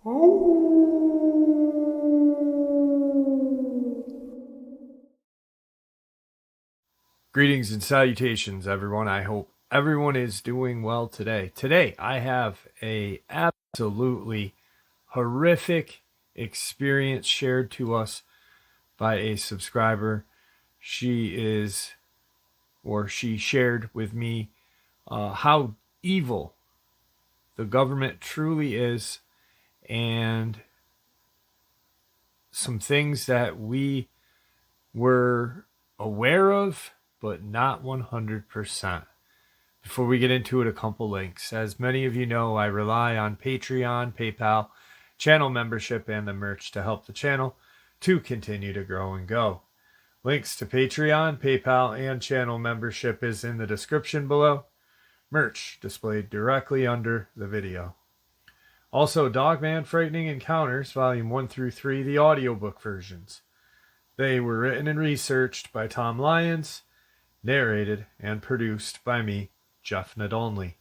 Greetings and salutations, everyone. I hope everyone is doing well today. Today, I have a absolutely horrific experience shared to us by a subscriber. She shared with me how evil the government truly is, and some things that we were aware of, but not 100%. Before we get into it, a couple links. As many of you know, I rely on Patreon, PayPal, channel membership, and the merch to help the channel to continue to grow and go. Links to Patreon, PayPal, and channel membership is in the description below. Merch displayed directly under the video. Also, Dogman Frightening Encounters, Volume 1 through 3, the audiobook versions. They were written and researched by Tom Lyons, narrated and produced by me, Jeff Nadolny.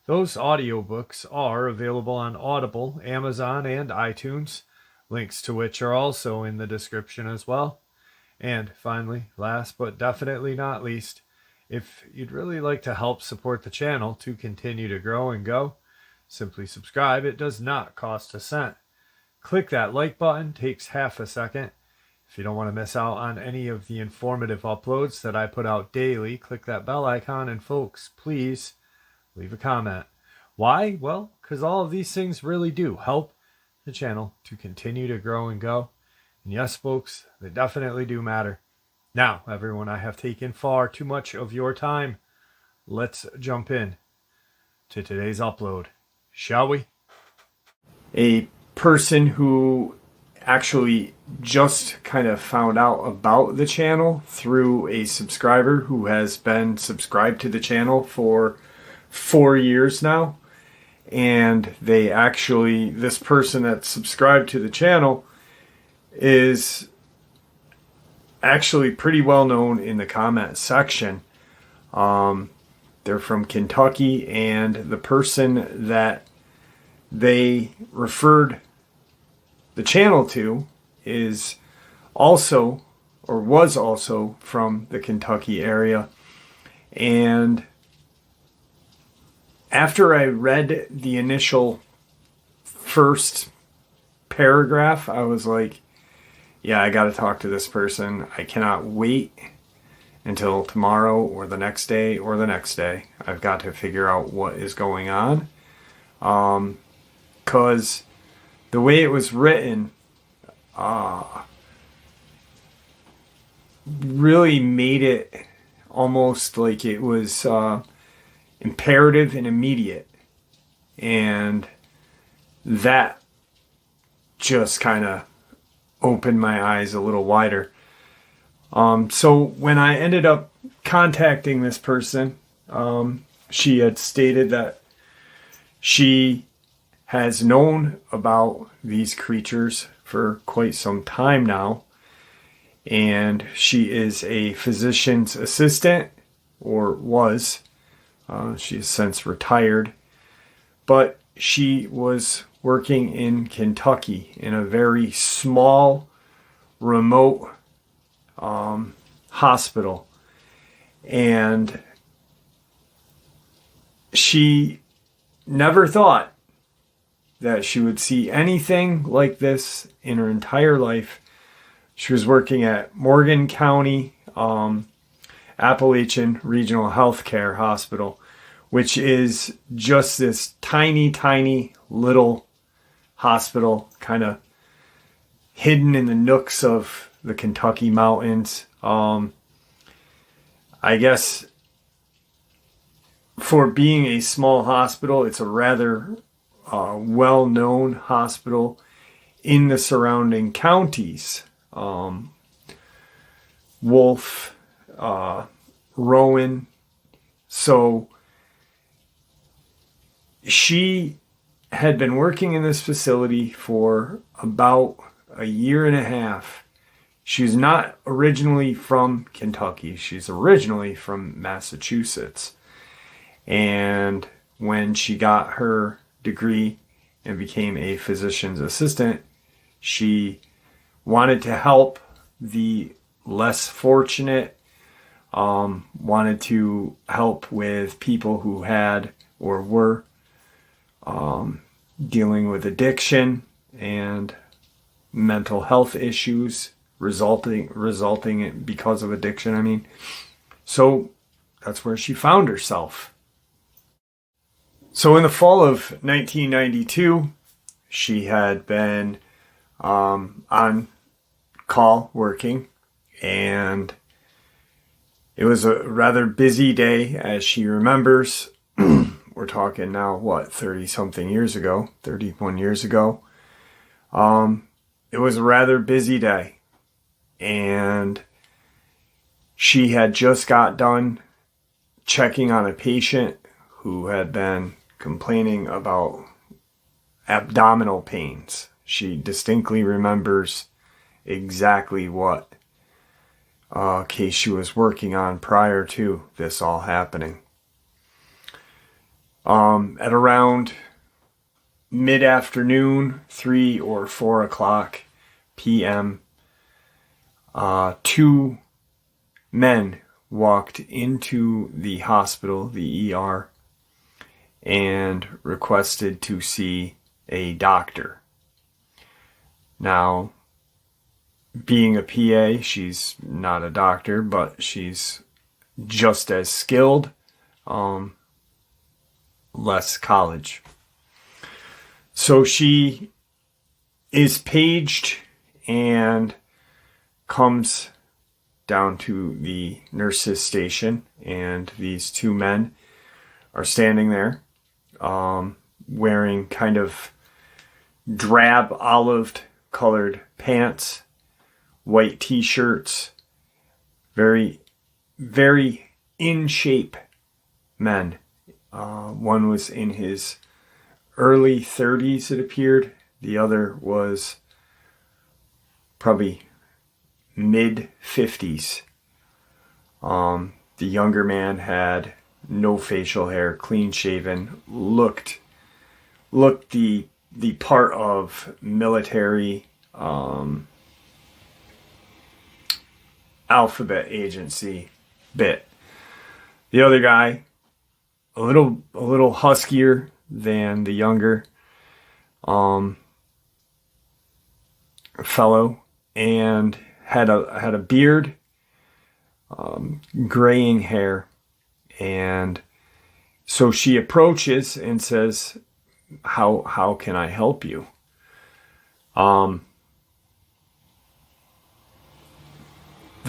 Those audiobooks are available on Audible, Amazon, and iTunes, links to which are also in the description as well. And finally, last but definitely not least, if you'd really like to help support the channel to continue to grow and go, simply subscribe. It does not cost a cent. Click that like button, takes half a second. If you don't want to miss out on any of the informative uploads that I put out daily, click that bell icon, and folks, please leave a comment. Why? Well, because all of these things really do help the channel to continue to grow and go. And yes, folks, they definitely do matter. Now, everyone, I have taken far too much of your time. Let's jump in to today's upload, shall we? A person who actually just kind of found out about the channel through a subscriber who has been subscribed to the channel for 4 years now. And this person that subscribed to the channel is actually pretty well known in the comment section. They're from Kentucky, and the person that they referred the channel to is also, or was also, from the Kentucky area. And after I read the initial first paragraph, I was like, yeah, I got to talk to this person. I cannot wait until tomorrow or the next day or the next day. I've got to figure out what is going on. Because the way it was written really made it almost like it was imperative and immediate. And that just kind of opened my eyes a little wider. So when I ended up contacting this person, she had stated that she has known about these creatures for quite some time now, and she is a physician's assistant, or was. She has since retired, but she was working in Kentucky in a very small, remote hospital, and she never thought that she would see anything like this in her entire life. She was working at Morgan County Appalachian Regional Healthcare Hospital, which is just this tiny, tiny little hospital, kind of hidden in the nooks of the Kentucky mountains. I guess for being a small hospital, it's a rather well-known hospital in the surrounding counties. Wolf, Rowan. So she had been working in this facility for about a year and a half. She's not originally from Kentucky. She's originally from Massachusetts. And when she got her degree and became a physician's assistant. She wanted to help the less fortunate, wanted to help with people who had or were dealing with addiction and mental health issues resulting because of addiction. So that's where she found herself. So in the fall of 1992, she had been on call working, and it was a rather busy day, as she remembers. We're talking now, 31 years ago. It was a rather busy day, and she had just got done checking on a patient who had been complaining about abdominal pains. She distinctly remembers exactly what case she was working on prior to this all happening. At around mid-afternoon, 3 or 4 o'clock p.m., 2 men walked into the hospital, the ER, and requested to see a doctor. Now, being a PA, she's not a doctor, but she's just as skilled, less college. So she is paged and comes down to the nurse's station, and these 2 men are standing there, wearing kind of drab olive colored pants, white t-shirts, very, very in shape men. One was in his early 30s, it appeared. The other was probably mid 50s. The younger man had no facial hair, clean shaven, looked the part of military alphabet agency bit. The other guy, a little huskier than the younger fellow, and had a beard, graying hair. And so she approaches and says, how can I help you? The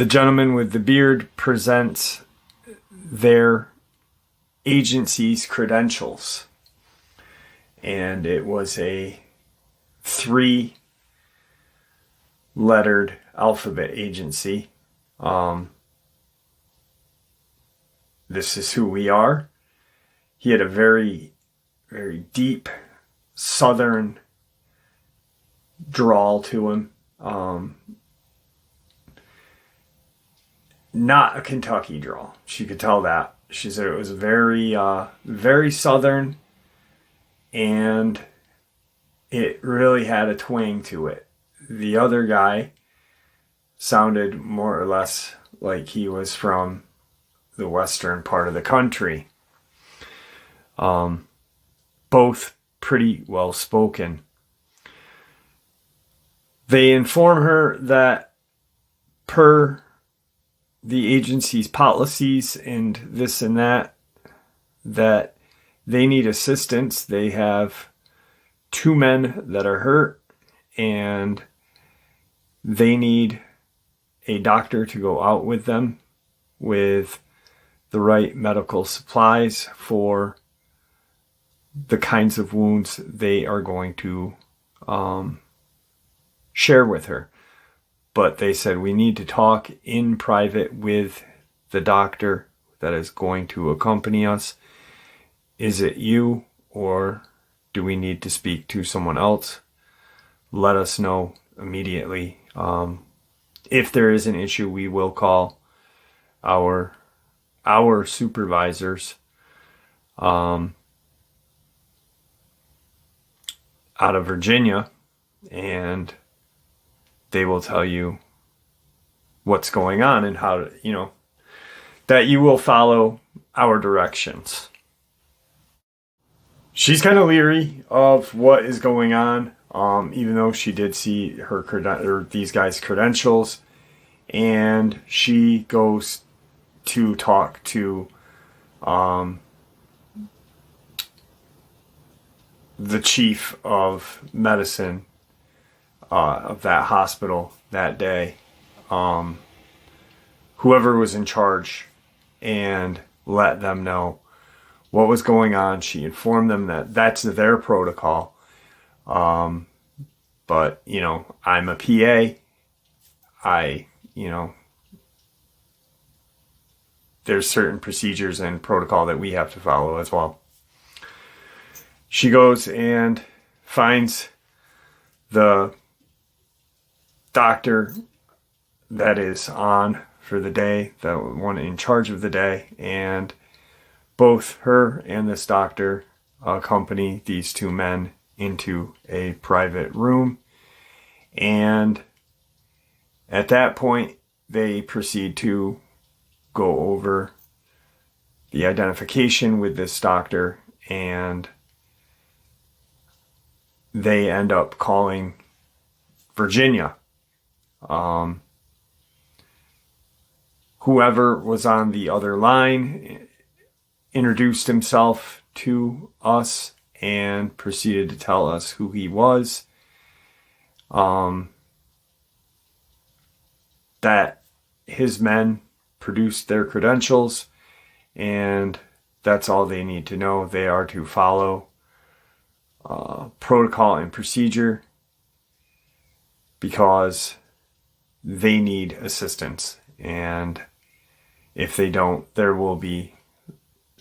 gentleman with the beard presents their agency's credentials, and it was a 3-lettered alphabet agency. This is who we are. He had a very, very deep southern drawl to him. Not a Kentucky drawl. She could tell that. She said it was very, very southern, and it really had a twang to it. The other guy sounded more or less like he was from the western part of the country. Both pretty well spoken. They inform her that per the agency's policies and this and that they need assistance. They have 2 men that are hurt, and they need a doctor to go out with them with the right medical supplies for the kinds of wounds they are going to share with her. But they said, we need to talk in private with the doctor that is going to accompany us. Is it you, or do we need to speak to someone else? Let us know immediately. If there is an issue, we will call our supervisors. out of Virginia, and they will tell you what's going on and how to, that you will follow our directions. She's kind of leery of what is going on, even though she did see these guys' credentials, and she goes to talk to the chief of medicine of that hospital that day, whoever was in charge, and let them know what was going on. She informed them that that's their protocol. But, I'm a PA. There's certain procedures and protocol that we have to follow as well. She goes and finds the doctor that is on for the day, the one in charge of the day, and both her and this doctor accompany these two men into a private room. And at that point, they proceed to go over the identification with this doctor, and they end up calling Virginia. Whoever was on the other line introduced himself to us and proceeded to tell us who he was. That his men produced their credentials, and that's all they need to know. They are to follow protocol and procedure because they need assistance, and if they don't, there will be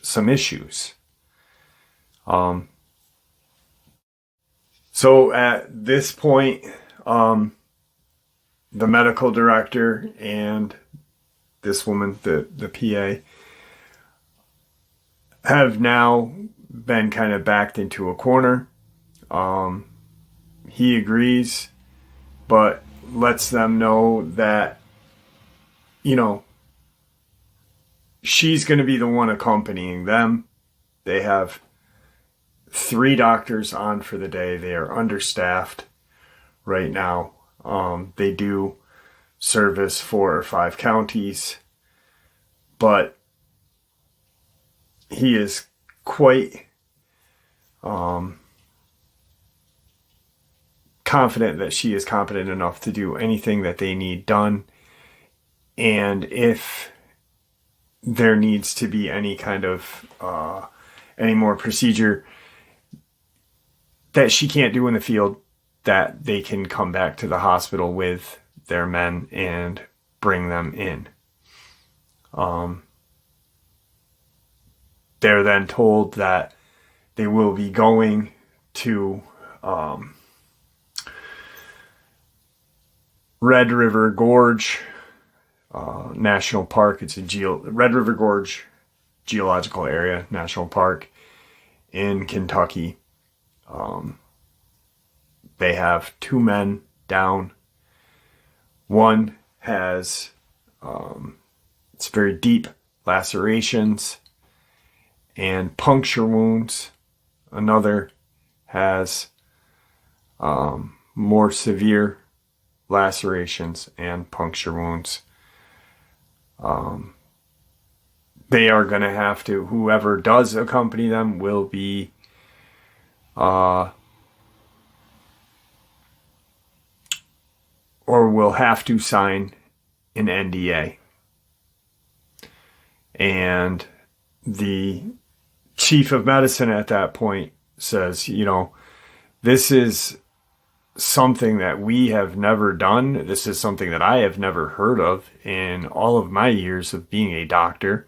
some issues. So at this point, the medical director and this woman, the PA, have now been kind of backed into a corner. He agrees, but lets them know that, she's going to be the one accompanying them. They have 3 doctors on for the day. They are understaffed right now. They do service 4 or 5 counties, but he is quite confident that she is competent enough to do anything that they need done. And if there needs to be any kind of any more procedure that she can't do in the field, that they can come back to the hospital with their men and bring them in. They're then told that they will be going to Red River Gorge National Park. It's a Red River Gorge Geological Area National Park in Kentucky. They have 2 men down. One has it's very deep lacerations and puncture wounds. Another has more severe lacerations and puncture wounds. They are going to have to, whoever does accompany them will be or will have to sign an NDA. And the chief of medicine at that point says, this is something that we have never done. This is something that I have never heard of in all of my years of being a doctor.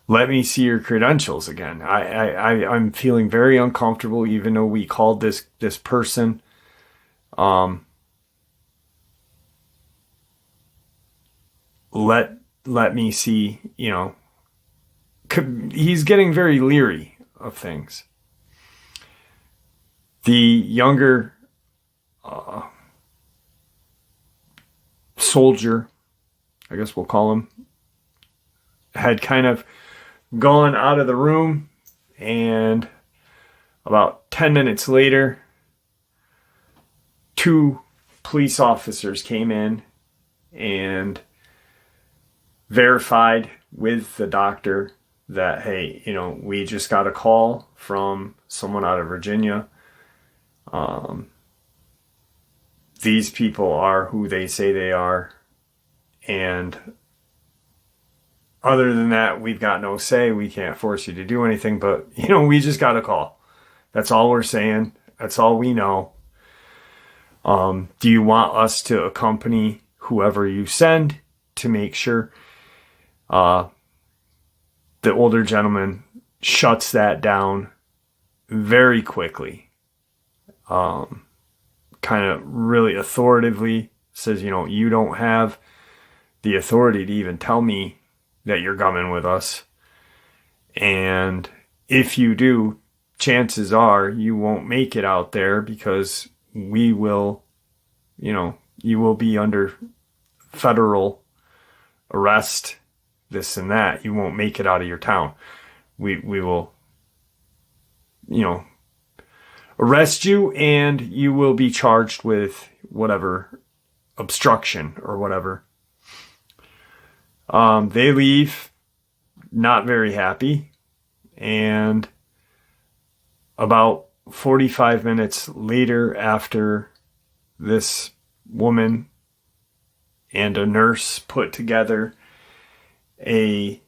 Let me see your credentials again. I'm feeling very uncomfortable, even though we called this person. Let me see, he's getting very leery of things. The younger soldier, I guess we'll call him, had kind of gone out of the room, and about 10 minutes later, 2 police officers came in and verified with the doctor that, hey, we just got a call from someone out of Virginia. These people are who they say they are, and other than that, we've got no say. We can't force you to do anything, but we just got a call. That's all we're saying. That's all we know. Do you want us to accompany whoever you send to make sure? The older gentleman shuts that down very quickly. Kind of really authoritatively says, you don't have the authority to even tell me that you're coming with us. And if you do, chances are you won't make it out there, because we will, you will be under federal arrest, this and that. You won't make it out of your town. We will, arrest you, and you will be charged with whatever obstruction or whatever. They leave not very happy, and about 45 minutes later, after this woman and a nurse put together a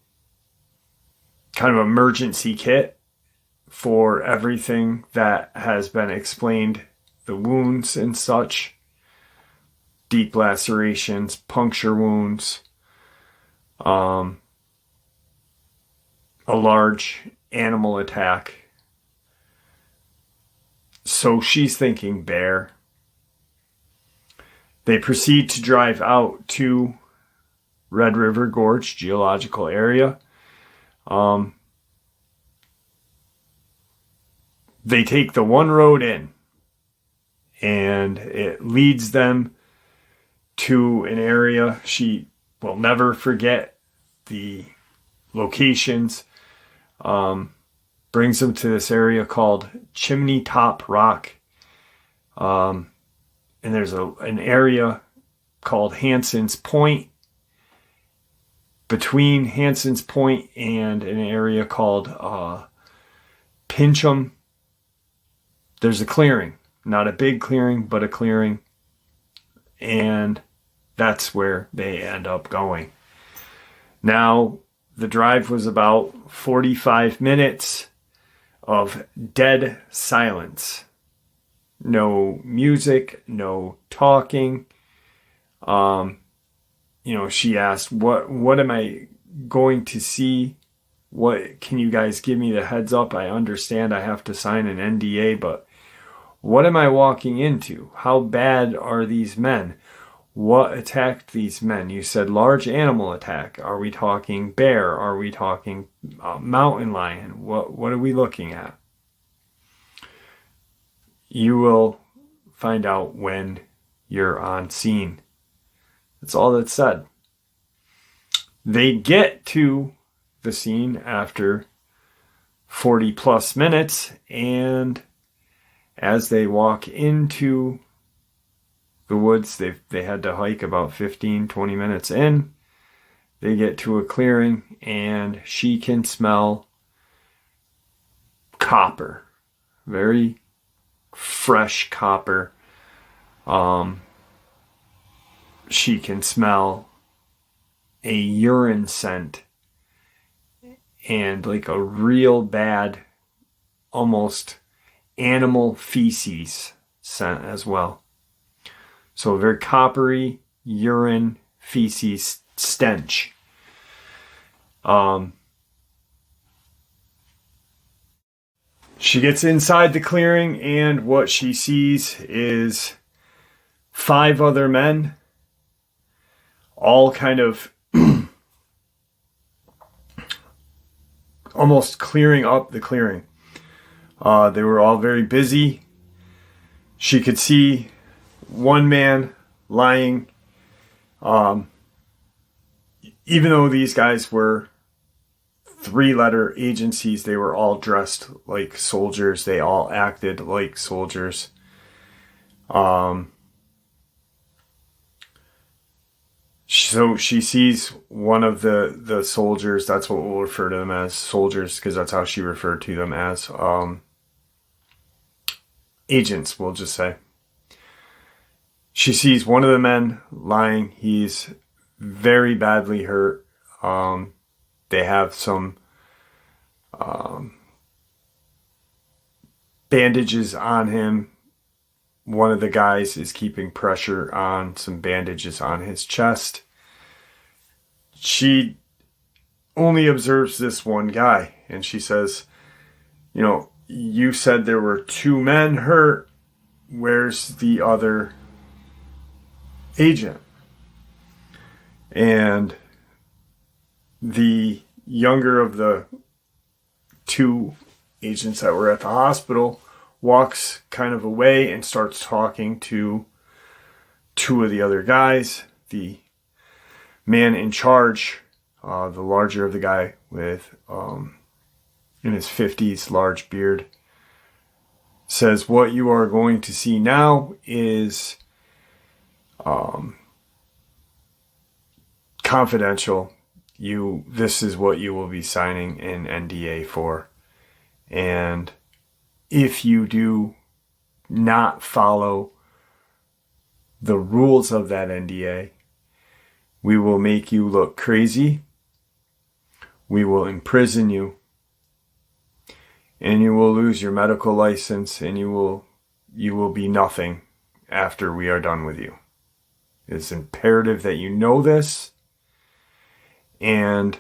kind of emergency kit for everything that has been explained, the wounds and such, deep lacerations, puncture wounds, a large animal attack. So she's thinking bear. They proceed to drive out to Red River Gorge geological area. They take the one road in, and it leads them to an area. She will never forget the locations. Brings them to this area called Chimney Top Rock. And there's an area called Hanson's Point. Between Hanson's Point and an area called Pincham, there's a clearing. Not a big clearing, but a clearing. And that's where they end up going. Now, the drive was about 45 minutes of dead silence. No music, no talking. She asked, what am I going to see? What can you guys give me the heads up? I understand I have to sign an NDA, but what am I walking into? How bad are these men? What attacked these men? You said large animal attack. Are we talking bear? Are we talking mountain lion? What are we looking at? You will find out when you're on scene. That's all that's said. They get to the scene after 40 plus minutes, and as they walk into the woods, they had to hike about 15-20 minutes in. They get to a clearing, and she can smell copper. Very fresh copper. She can smell a urine scent, and like a real bad, almost animal feces scent as well. So a very coppery urine feces stench. She gets inside the clearing, and what she sees is 5 other men, all kind of almost clearing up the clearing. They were all very busy. She could see one man lying. Even though these guys were 3-letter agencies, they were all dressed like soldiers. They all acted like soldiers. So she sees one of the soldiers. That's what we'll refer to them as, soldiers, because that's how she referred to them as. Agents, we'll just say. She sees one of the men lying. He's very badly hurt. They have some bandages on him. One of the guys is keeping pressure on some bandages on his chest. She only observes this one guy, and she says, you know, you said there were 2 men hurt. Where's the other agent? And the younger of the 2 agents that were at the hospital walks kind of away and starts talking to 2 of the other guys. The man in charge, the larger of the guy with in his 50s, large beard, says, what you are going to see now is confidential. This is what you will be signing an NDA for. And if you do not follow the rules of that NDA, we will make you look crazy. We will imprison you. And you will lose your medical license, and you will be nothing after we are done with you. It's imperative that you know this, and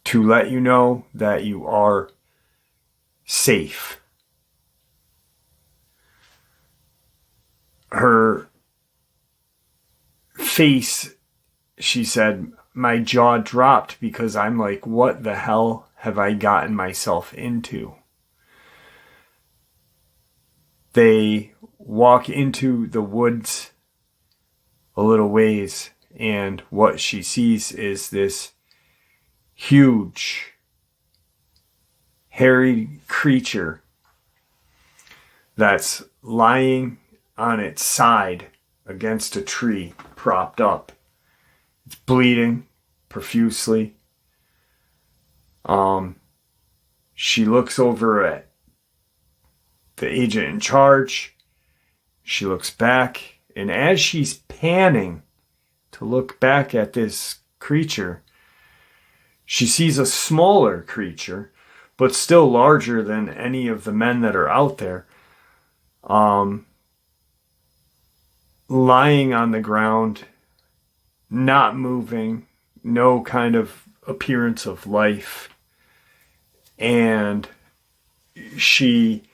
to let you know that you are safe. Her face, she said, my jaw dropped, because I'm like, what the hell have I gotten myself into? They walk into the woods a little ways, and what she sees is this huge, hairy creature that's lying on its side against a tree, propped up. It's bleeding profusely. She looks over at the agent in charge. She looks back, and as she's panning to look back at this creature, she sees a smaller creature, but still larger than any of the men that are out there, lying on the ground, not moving, no kind of appearance of life. And she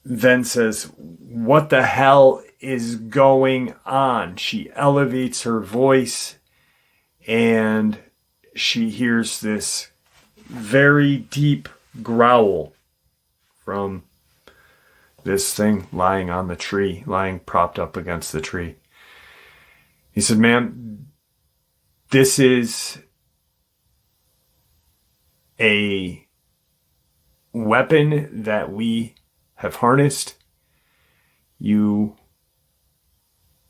then says, what the hell is going on? She elevates her voice, and she hears this very deep growl from this thing lying on the tree, lying propped up against the tree. He said, ma'am, this is a weapon that we have harnessed. You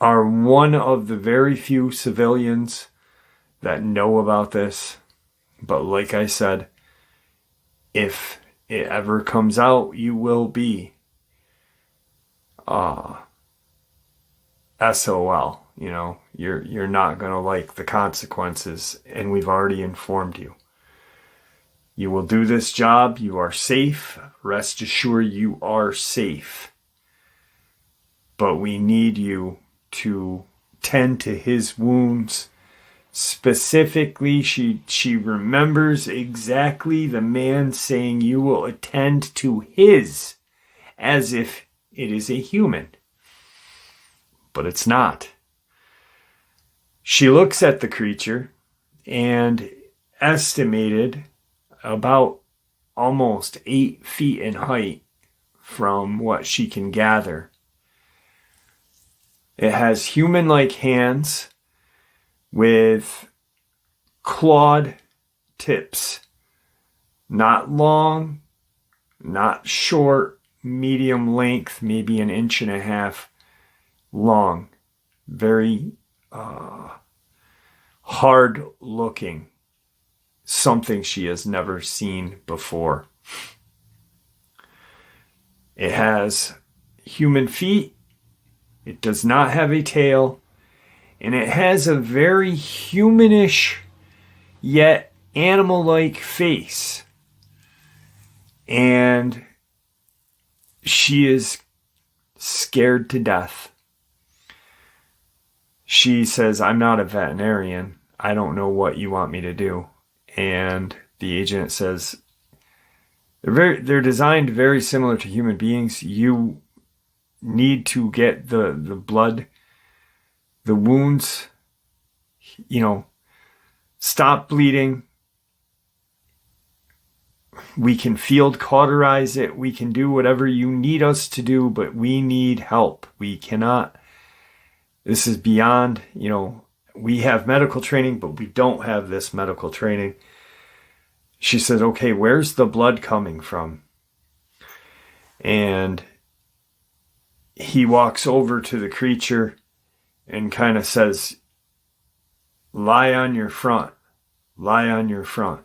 are one of the very few civilians that know about this. But like I said, if it ever comes out, you will be SOL. You know, you're not going to like the consequences, and we've already informed you. You will do this job. You are safe. Rest assured you are safe. But we need you to tend to his wounds. Specifically, she remembers exactly the man saying you will attend to his, as if it is a human. But it's not. She looks at the creature, and estimated, about almost 8 feet in height from what she can gather. It has human-like hands with clawed tips. Not long, not short, medium length, maybe 1.5 inches long. Very hard looking. Something she has never seen before. It has human feet. It does not have a tail. And it has a very humanish yet animal-like face. And she is scared to death. She says, "I'm not a veterinarian. I don't know what you want me to do." And the agent says, they're designed very similar to human beings. You need to get the blood, the wounds, stop bleeding. We can field cauterize it. We can do whatever you need us to do, but we need help. We cannot. This is beyond, we have medical training, but we don't have this medical training. She said, "Okay, where's the blood coming from?" And he walks over to the creature and kind of says, "Lie on your front. Lie on your front."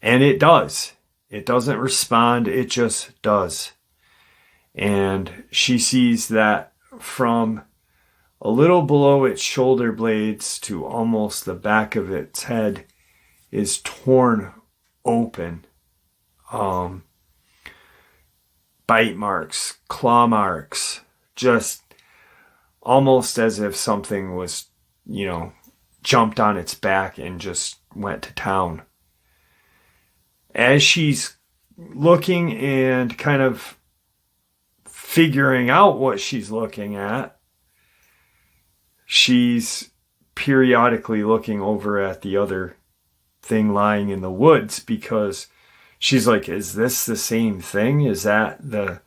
And it does. It doesn't respond. It just does. And she sees that from a little below its shoulder blades to almost the back of its head is torn open. Bite marks, claw marks, just almost as if something was, jumped on its back and just went to town. As she's looking and kind of figuring out what she's looking at, she's periodically looking over at the other thing lying in the woods, because she's like, "Is this the same thing? Is that the..."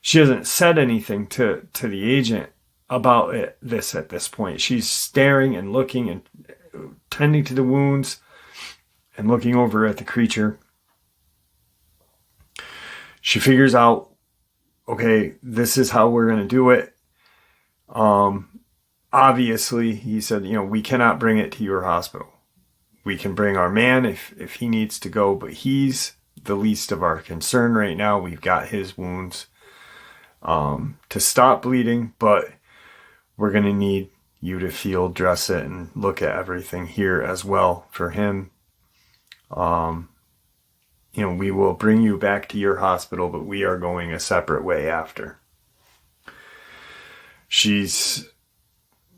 She hasn't said anything to the agent about this at this point. She's staring and looking and tending to the wounds and looking over at the creature. She figures out, okay, this is how we're going to do it. Obviously, he said, we cannot bring it to your hospital. We can bring our man if he needs to go, but he's the least of our concern right now. We've got his wounds to stop bleeding, but we're going to need you to field dress it and look at everything here as well for him. We will bring you back to your hospital, but we are going a separate way after. She's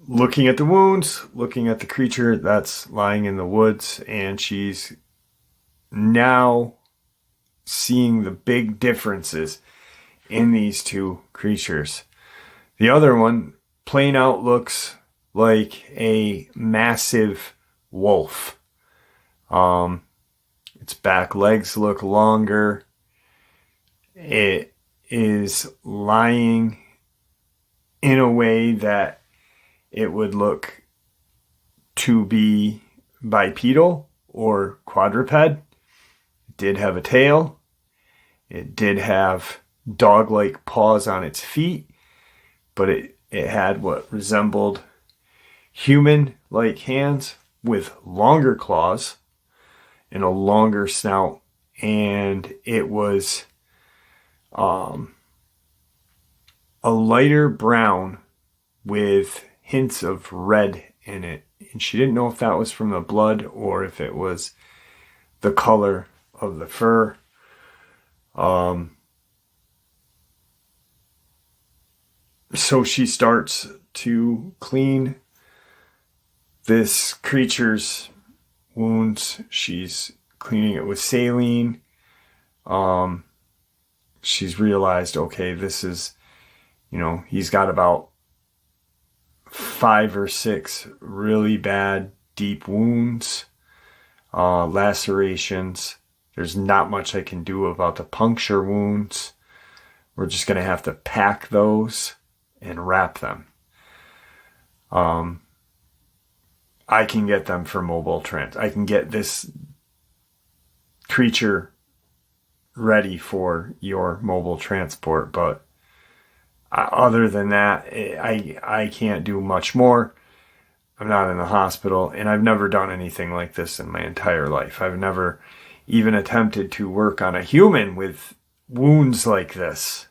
looking at the wounds, looking at the creature that's lying in the woods, and she's now seeing the big differences in these two creatures. The other one, plain out, looks like a massive wolf. Its back legs look longer. It is lying in a way that it would look to be bipedal or quadruped. It did have a tail. It did have dog-like paws on its feet, but it had what resembled human-like hands with longer claws and a longer snout, and it was a lighter brown with hints of red in it. And she didn't know if that was from the blood or if it was the color of the fur. So she starts to clean this creature's wounds. She's cleaning it with saline. She's realized, okay, this is, he's got about 5 or 6 really bad, deep wounds. lacerations. There's not much I can do about the puncture wounds. We're just going to have to pack those and wrap them. I can get them for mobile I can get this creature ready for your mobile transport, but other than that, I can't do much more. I'm not in the hospital, and I've never done anything like this in my entire life. I've never even attempted to work on a human with wounds like this.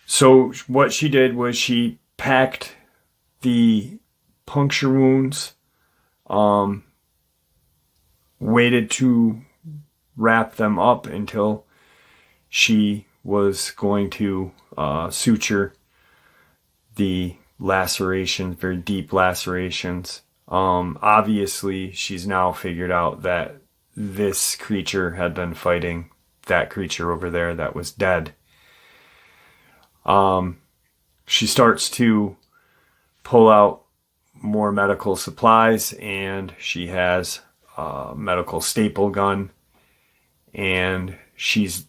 So what she did was she packed the puncture wounds, waited to wrap them up until she was going to suture the lacerations, very deep lacerations. Obviously, she's now figured out that this creature had been fighting that creature over there that was dead. She starts to pull out more medical supplies, and she has a medical staple gun, and she's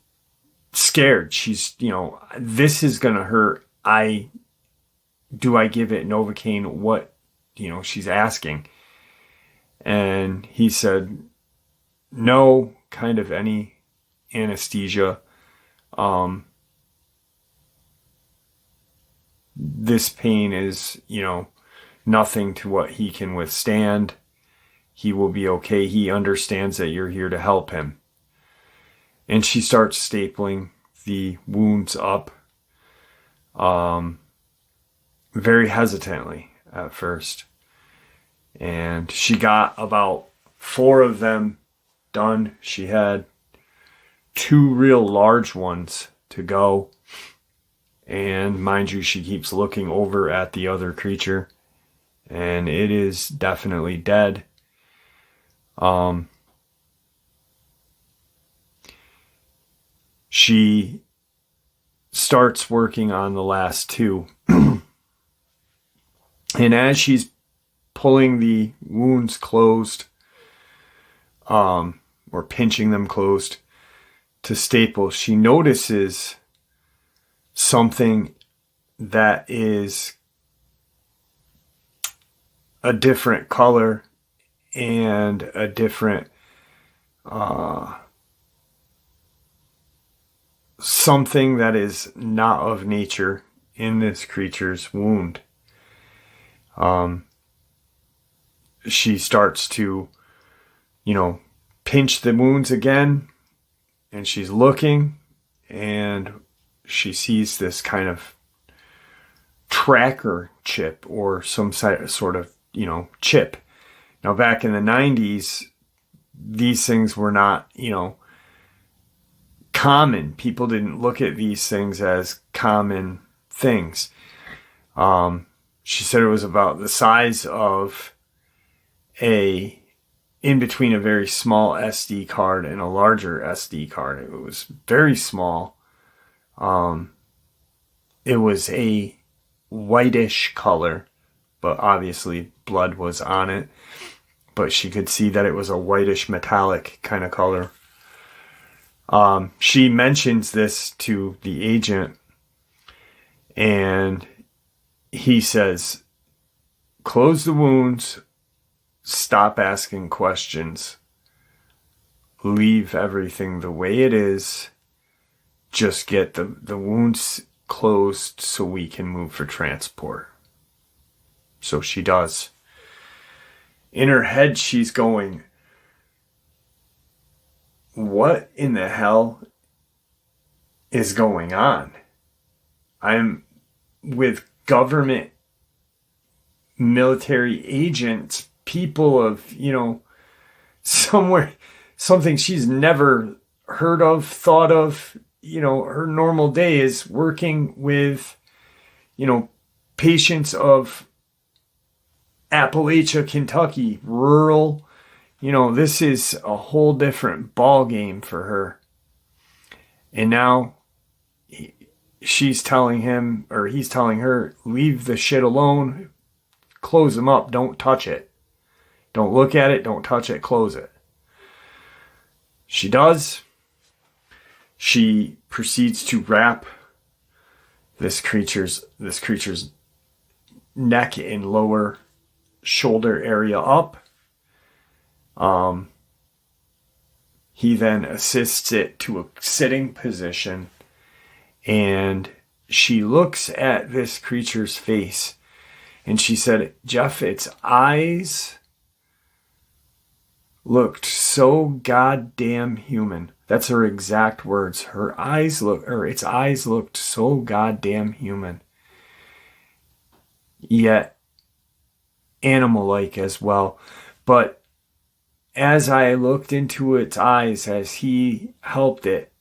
scared. She's, this is going to hurt. Do I give it Novocaine? What, she's asking. And he said, no, kind of any anesthesia. This pain is, nothing to what he can withstand. He will be okay. He understands that you're here to help him. And she starts stapling the wounds up, very hesitantly at first. And she got about 4 of them done. She had 2 real large ones to go. And mind you, she keeps looking over at the other creature, and it is definitely dead. She starts working on the last 2. And as she's pulling the wounds closed, or pinching them closed to staple, she notices something that is a different color and a different something that is not of nature in this creature's wound. She starts to, pinch the wounds again, and she's looking, and she sees this kind of tracker chip or some sort of, chip. Now, back in the 90s, these things were not, common. People didn't look at these things as common things. She said it was about the size of in between a very small SD card and a larger SD card. It was very small. It was a whitish color, but obviously blood was on it. But she could see that it was a whitish metallic kind of color. She mentions this to the agent, and he says, close the wounds, stop asking questions, leave everything the way it is, just get the wounds closed so we can move for transport. So she does. In her head, she's going, what in the hell is going on? I'm with government, military agents, people of, somewhere, something she's never heard of, thought of. Her normal day is working with, patients of Appalachia, Kentucky, rural. This is a whole different ball game for her. And now she's telling him, or he's telling her, leave the shit alone, close them up. Don't touch it. Don't look at it. Don't touch it. Close it. She does. She proceeds to wrap this creature's neck and lower shoulder area up. He then assists it to a sitting position, and she looks at this creature's face, and she said, Jeff, its eyes looked so goddamn human. That's her exact words. Its eyes looked so goddamn human, yet animal-like as well. But as I looked into its eyes, as he helped it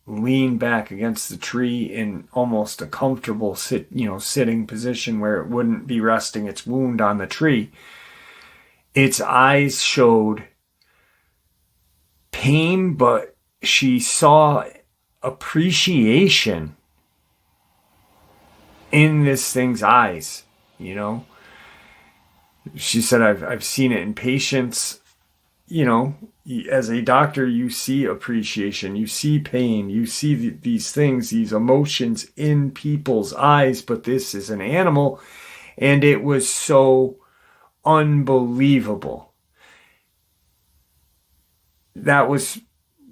lean back against the tree in almost a comfortable sitting position where it wouldn't be resting its wound on the tree, its eyes showed pain, but she saw appreciation in this thing's eyes, She said, I've seen it in patients. As a doctor, you see appreciation, you see pain, you see these things, these emotions in people's eyes, but this is an animal, and it was so unbelievable. That was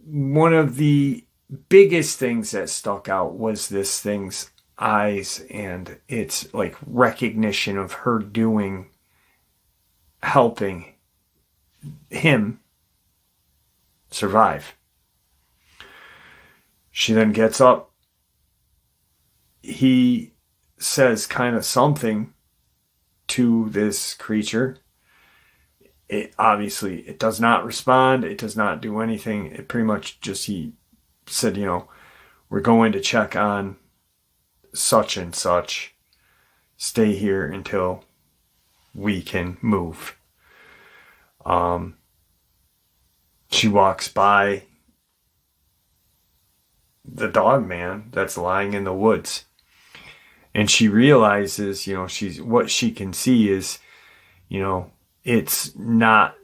one of the biggest things that stuck out, was this thing's eyes and its like recognition of her helping him survive. She then gets up. He says kind of something to this creature. It does not respond. It does not do anything. It pretty much just, he said, we're going to check on such and such. Stay here until we can move. She walks by the Dogman that's lying in the woods, and she realizes, what she can see is, it's not,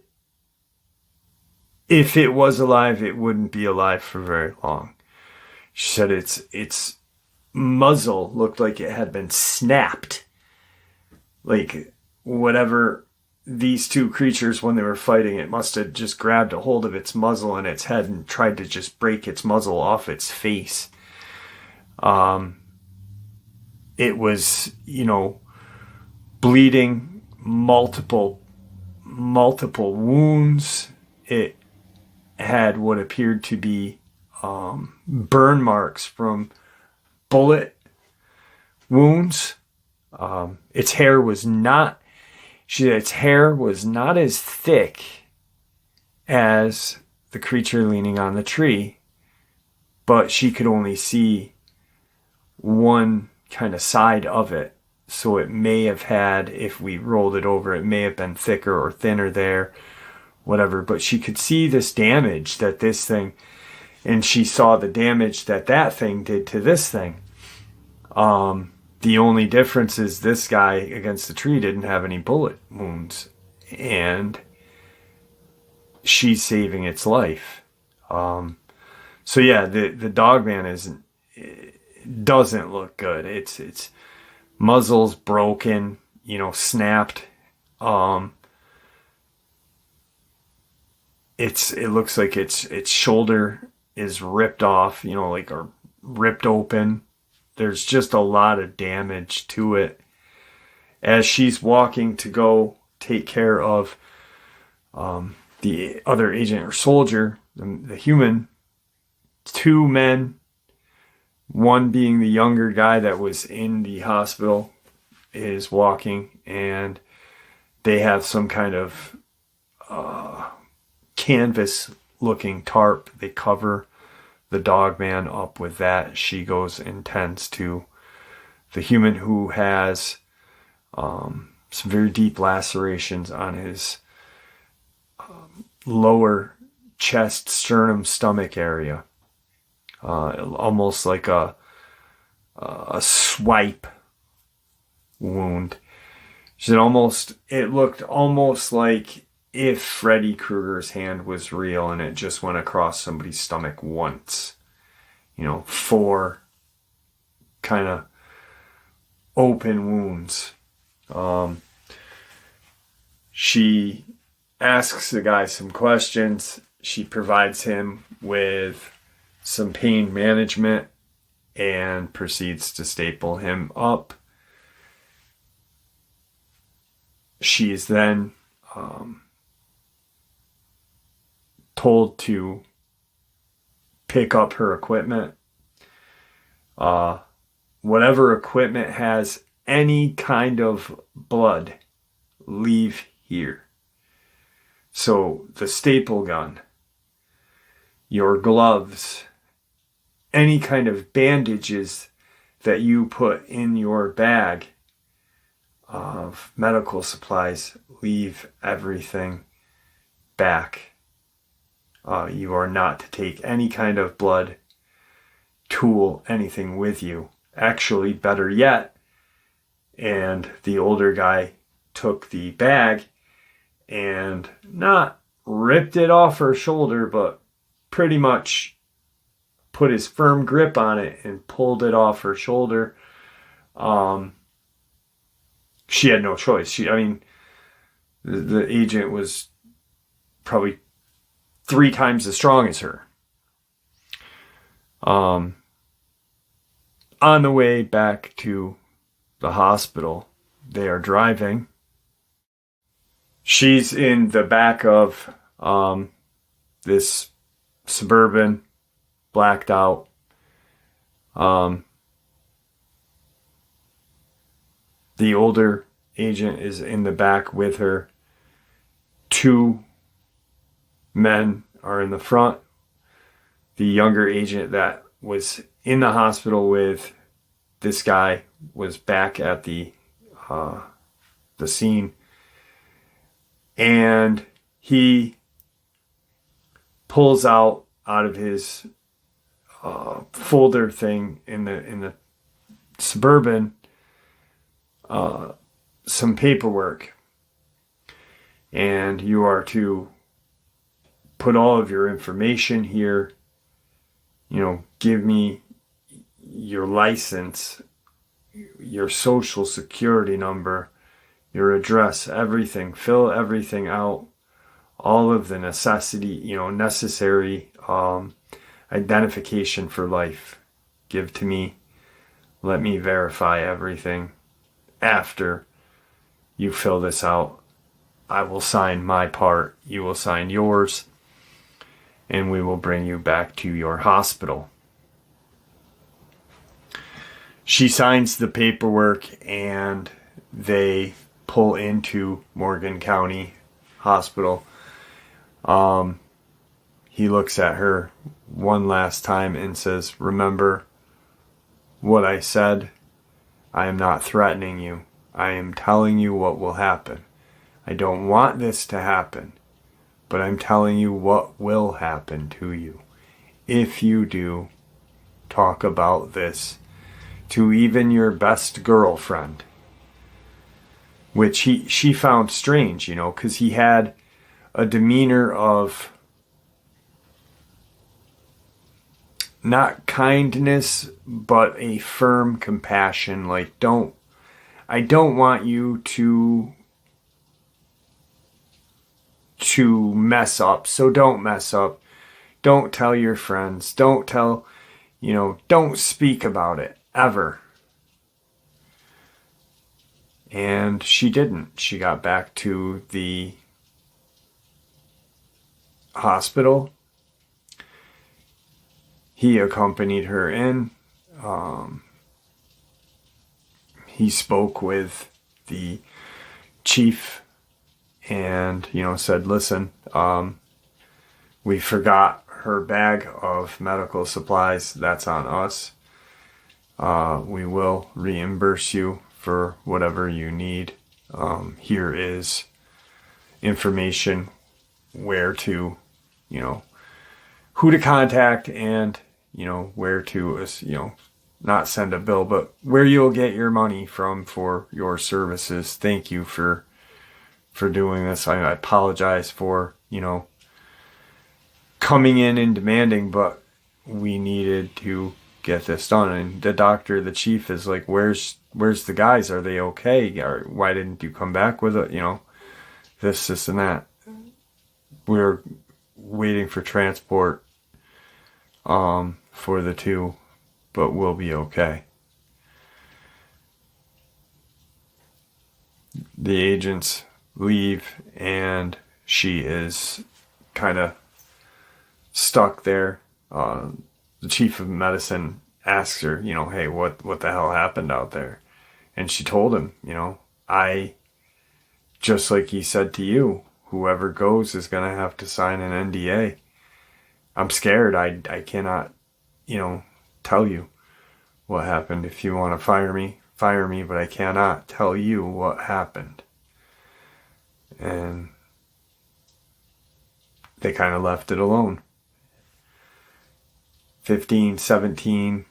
if it was alive, it wouldn't be alive for very long. She said its muzzle looked like it had been snapped, like whatever these two creatures, when they were fighting, it must have just grabbed a hold of its muzzle and its head and tried to just break its muzzle off its face. It was, bleeding, multiple wounds. It had what appeared to be burn marks from bullet wounds. Its hair was not as thick as the creature leaning on the tree, but she could only see one kind of side of it. So it may have had, if we rolled it over, it may have been thicker or thinner there, whatever. But she could see this damage that this thing, and she saw the damage that thing did to this thing. The only difference is this guy against the tree didn't have any bullet wounds, and she's saving its life. So yeah, the Dogman doesn't look good. Its muzzle's broken, snapped. It looks like its shoulder is ripped off, or ripped open. There's just a lot of damage to it. As she's walking to go take care of the other agent or soldier, the human, two men, one being the younger guy that was in the hospital, is walking, and they have some kind of canvas looking tarp. They cover the Dogman up with that. She goes and tends to the human, who has some very deep lacerations on his lower chest, sternum, stomach area. Almost like a swipe wound. She said it looked almost like if Freddy Krueger's hand was real and it just went across somebody's stomach once. 4 kind of open wounds. She asks the guy some questions. She provides him with some pain management and proceeds to staple him up. She's then told to pick up her equipment. Whatever equipment has any kind of blood, leave here. So the staple gun, your gloves, any kind of bandages that you put in your bag of medical supplies, leave everything back. You are not to take any kind of blood, tool, anything with you. Actually, better yet, and the older guy took the bag and not ripped it off her shoulder, but pretty much put his firm grip on it and pulled it off her shoulder. She had no choice. The agent was probably 3 times as strong as her. On the way back to the hospital, they are driving. She's in the back of this Suburban, blacked out. The older agent is in the back with her. 2 men are in the front. The younger agent that was in the hospital with this guy was back at the scene, and he pulls out of his folder thing in the Suburban some paperwork, and you are to put all of your information here. Give me your license, your social security number, your address, everything. Fill everything out. All of the necessary identification for life. Give to me. Let me verify everything. After you fill this out, I will sign my part. You will sign yours. And we will bring you back to your hospital. She signs the paperwork and they pull into Morgan County Hospital. He looks at her one last time and says, "Remember what I said? I am not threatening you. I am telling you what will happen. I don't want this to happen, but I'm telling you what will happen to you. If you do talk about this to even your best girlfriend," which she found strange, because he had a demeanor of not kindness, but a firm compassion. Like, I don't want you to mess up, so don't mess up. Don't tell your friends. Don't speak about it ever. And she didn't. She got back to the hospital. He accompanied her in. He spoke with the chief and, said, "Listen, we forgot her bag of medical supplies. That's on us. We will reimburse you for whatever you need. Here is information where to, who to contact and, where to, not send a bill, but where you'll get your money from for your services. Thank you for doing this. I apologize for, coming in and demanding, but we needed to get this done. And the doctor, the chief, is like, where's the guys? Are they okay? Or why didn't you come back with it? This and that. We're waiting for transport for the two, but we'll be okay. The agents leave and she is kind of stuck there. The chief of medicine asks her, hey, what the hell happened out there? And she told him, I, just like he said to you, whoever goes is going to have to sign an NDA. I'm scared. I cannot, tell you what happened. If you want to fire me, but I cannot tell you what happened. And they kind of left it alone. 15, 17,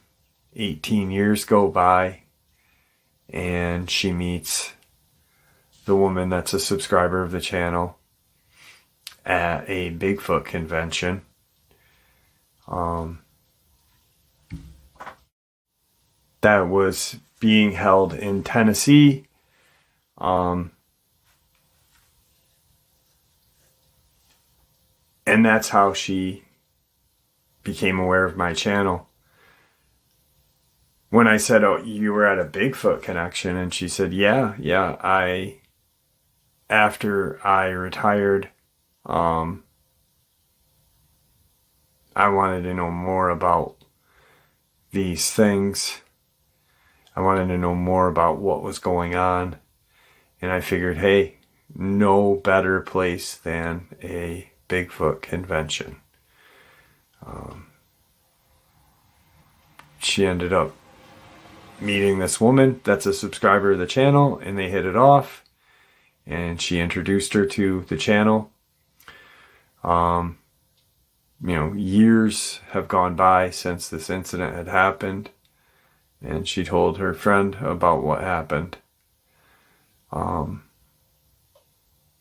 18 years go by, and she meets the woman that's a subscriber of the channel at a Bigfoot convention. That was being held in Tennessee. And that's how she became aware of my channel. When I said, oh, you were at a Bigfoot connection, and she said, yeah, after I retired, I wanted to know more about these things. I wanted to know more about what was going on. And I figured, hey, no better place than a Bigfoot convention. She ended up meeting this woman that's a subscriber of the channel, and they hit it off. And she introduced her to the channel. Years have gone by since this incident had happened, and she told her friend about what happened. And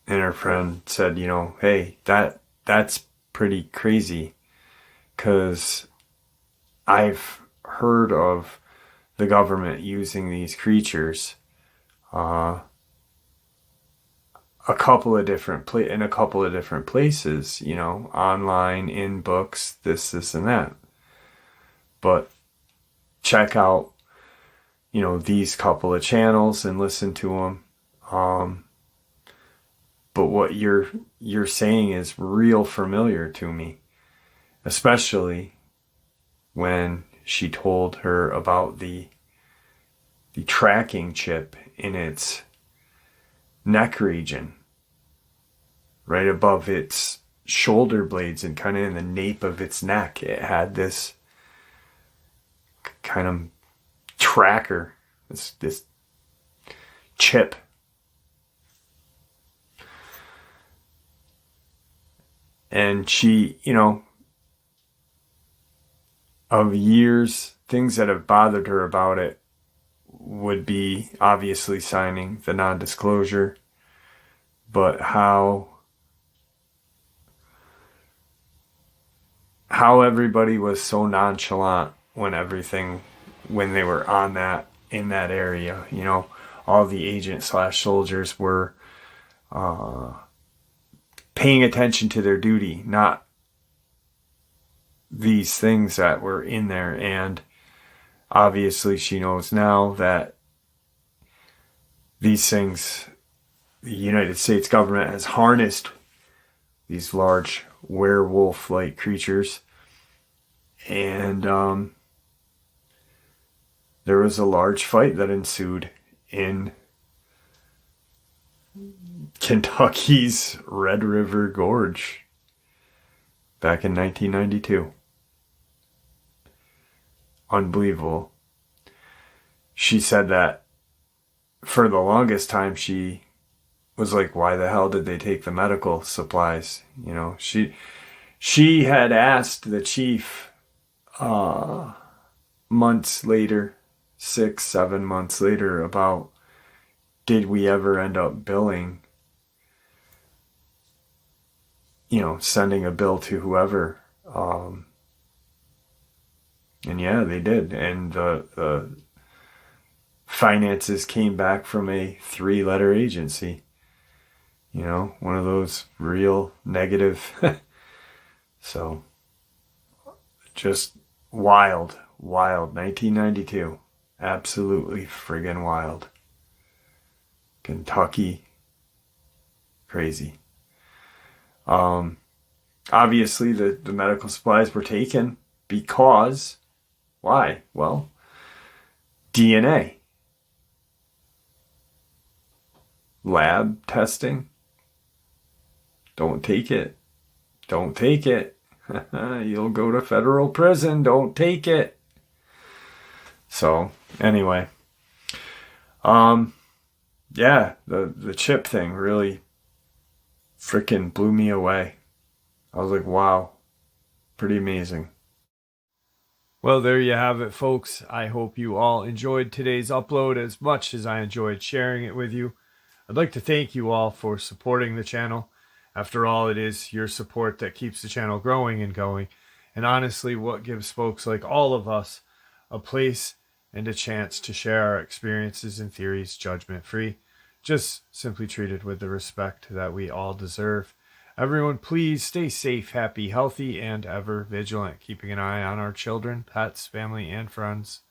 her friend said, hey, that's pretty crazy, because I've heard of the government using these creatures in a couple of different places, online, in books, this and that. But check out, these couple of channels and listen to them. But what you're saying is real familiar to me, especially when she told her about the tracking chip in its neck region, right above its shoulder blades and kind of in the nape of its neck. It had this kind of tracker, this chip. And she, of years, things that have bothered her about it would be obviously signing the non-disclosure, but how everybody was so nonchalant when they were in that area, all the agent/soldiers were paying attention to their duty, not these things that were in there. And obviously she knows now that these things, the United States government has harnessed these large werewolf-like creatures. And there was a large fight that ensued in Kentucky's Red River Gorge back in 1992. Unbelievable. She said that for the longest time she was like, why the hell did they take the medical supplies? She had asked the chief months later, 6, 7 months later, about did we ever end up billing, sending a bill to whoever. And yeah, they did. And the finances came back from a 3-letter agency. One of those real negative. So, just wild. 1992. Absolutely friggin' wild. Kentucky. Crazy. Obviously, the medical supplies were taken because, why? Well, DNA. Lab testing. Don't take it. Don't take it. You'll go to federal prison. Don't take it. So, anyway. Yeah, the chip thing really freaking blew me away. I was like, wow. Pretty amazing. Well, there you have it, folks. I hope you all enjoyed today's upload as much as I enjoyed sharing it with you. I'd like to thank you all for supporting the channel. After all, it is your support that keeps the channel growing and going. And honestly, what gives folks like all of us a place and a chance to share our experiences and theories judgment-free, just simply treated with the respect that we all deserve. Everyone, please stay safe, happy, healthy, and ever vigilant, keeping an eye on our children, pets, family, and friends.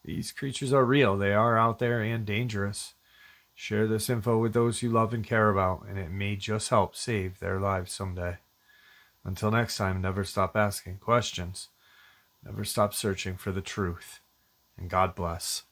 These creatures are real. They are out there and dangerous. Share this info with those you love and care about, and it may just help save their lives someday. Until next time, never stop asking questions. Never stop searching for the truth. And God bless.